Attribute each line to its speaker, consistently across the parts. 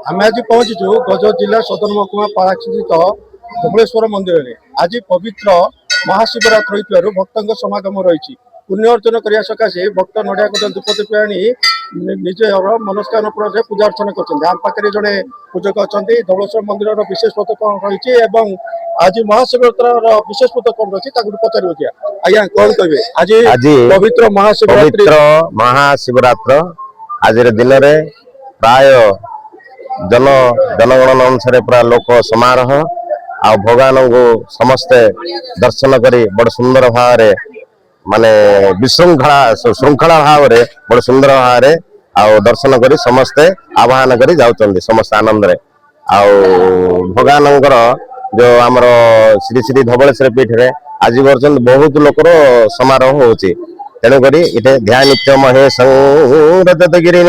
Speaker 1: आम आज पहुंचीचु गजपत जिला सदर महकुमा पाराक्षित धवलेश्वर मंदिर में आज पवित्र महाशिवरात्रि भक्त समागम रही पुण्य अर्जन करने सकाशे भक्त नड़िया कदम धूप दीप आनी निज मनस्कामना पूर्ण पूजा अर्चना कर आम पाखे जड़े पूजक अच्छा धवलेश्वर मंदिर विशेष पद कौन रही आज महाशिवरात्र विशेष पद कौन रही पचार आज्ञा कौन कहे आज पवित्र
Speaker 2: महाशिवरात्र आज दिन में प्राय जनगणन अनुसार पूरा लोक समारोह आ भगवान को समस्ते दर्शन करी बड़ सुंदर भाव माने श्रृंखला भाव बड़ सुंदर भाव दर्शन करी समस्ते आह्वान करी जाउचंदी समस्त आनंद रे भगवान जो आमर श्री श्री धवलेश्वर पीठ रे आज पर्यंत बहुत लोकर समारोह होची तेणुक इटे ध्यान नित्य महेश रजतगिरी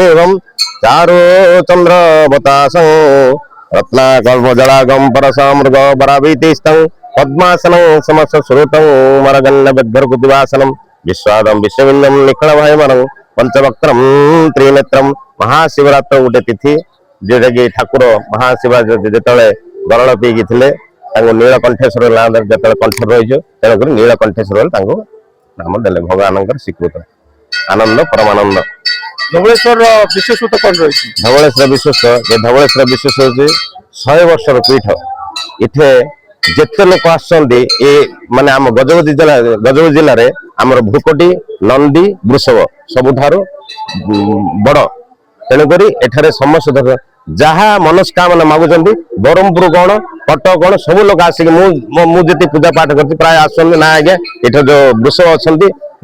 Speaker 2: चारो चंद्र बतास रत्नाकल्पजलागम परसामृग बरावीतिस्थं पद्मासनं समस्त श्रुतं मरगन्न बद्धर्कुतिवासनं विश्वादं विश्वविन्दं निखिलभयमनं पंचवक्त्रं त्रिनेत्रं महाशिवरात्र गोटे तिथि जोटा कि ठाकुर महाशिवरात्र जिते गरल पीकी थे नीलकंठेश्वर जो कंठ रही तेणुक नीलकंठेश्वर नाम देले भगवान स्वीकृत आनंद परमानंद।
Speaker 1: धवलेश्वर विशेषता कौन रही
Speaker 2: धवलेश्वर विशेष ये धवलेश्वर विशेष हूँ 100 वर्षर पीठ इथे जिते लोक आने आम गजपति जिले में आमर भूकटी नंदी वृषभ सबुठार बड़ तेणुक एठारे समस्त जहाँ मनस्कामना मागुंट ब्रह्मपुर कौन कटक कौन सब लोग आसिक मुझे पूजा पाठ कर प्राय आसना आज्ञा इठ जो वृषभ अच्छा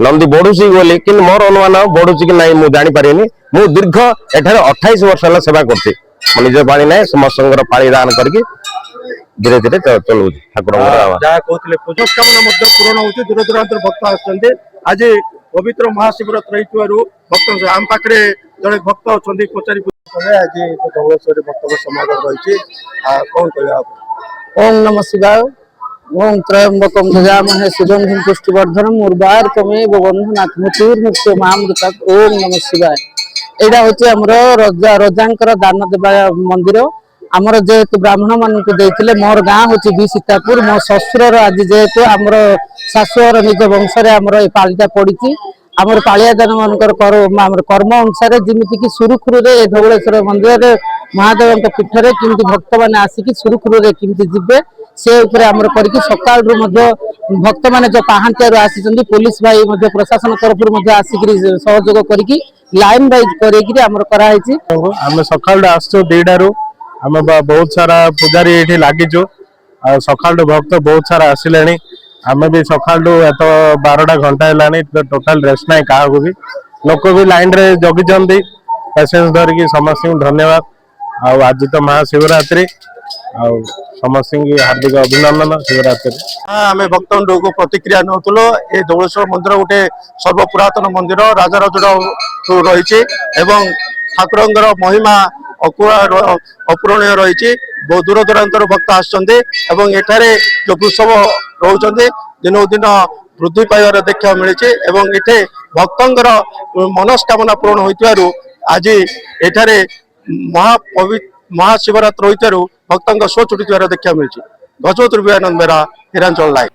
Speaker 2: नंदी बढ़ुची बोली कि मोर अनुमान बढ़ुची कि नहीं मुझे जापर मु दीर्घ एठार 28 वर्ष है सेवा कर निज पानी ना समस्त पानी दान करके धीरे धीरे चलू ठाकुर
Speaker 1: मनस्कामना पूर्ण हो दूर दूरांतर भक्त आसते आज पवित्र महाशिवरात्र भक्त आम पाखे जड़े भक्त अच्छा पचारि आज धवलेश्वर भक्त समागम रही कौन कह
Speaker 3: ओम नमः शिवाय ओम त्रयंबकम यजामहे सुगंधिं पुष्टिवर्धनम उर्वारुकमेव बन्धनात् मृत्युर्मुक्तो मामृतात् ओम नमः शिवाय। एटा होचे हमरो रजांकर दान देवा मंदिर आमर जेहेतु ब्राह्मण मानक देइथिले मोर गाँ होचे बी सीतापुर मो ससुरर आज जेहेतु आमर शाशुर निज वंश आमर ए पालिटा पड़ी आमर पालिया दान मानकर कर्म अनुसार जमीती कि सुरुखुरु धवलेश्वर मंदिर महादेव पीठ में किमती भक्त मैंने आसिक सुरुखुरु किमती जीवे से करके सकाल भक्त मैंने जो पाहांतियार आसी पुलिस भाई प्रशासन तरफ आसिक सहयोग करके लाइन वाइज कर
Speaker 1: सकाल आसो दीडारू आम बहुत सारा पूजारी ये लगिचु सकाल भक्त बहुत सारा आसिले आम भी सकाल एत 12टा घंटा है टोटाल रेस्ट ना क्या भी लोक भी लाइन रे जगी पेसेंस धरिकी समस्त धन्यवाद आज तो महाशिवरात्रि समस्त हार्दिक अभिनंदन शिवरात्रि आम भक्त को प्रतिक्रिया नौलो ये धवलेश्वर मंदिर गोटे सर्वपुरातन मंदिर राजराज रही ठाकुर महिमा अपूरणीय रही बहुत दूर दूरांतर भक्त आसते जो वृषभ रोचे दिन दिन वृद्धि पाइबार देखा मिली इटे भक्तर मनस्कामना पूर्ण हो आज एठारे महाशिवरात्र होइतारु भक्तों स्व छुटी देखा मिली गजपति बेरा हिरांचल लाइव।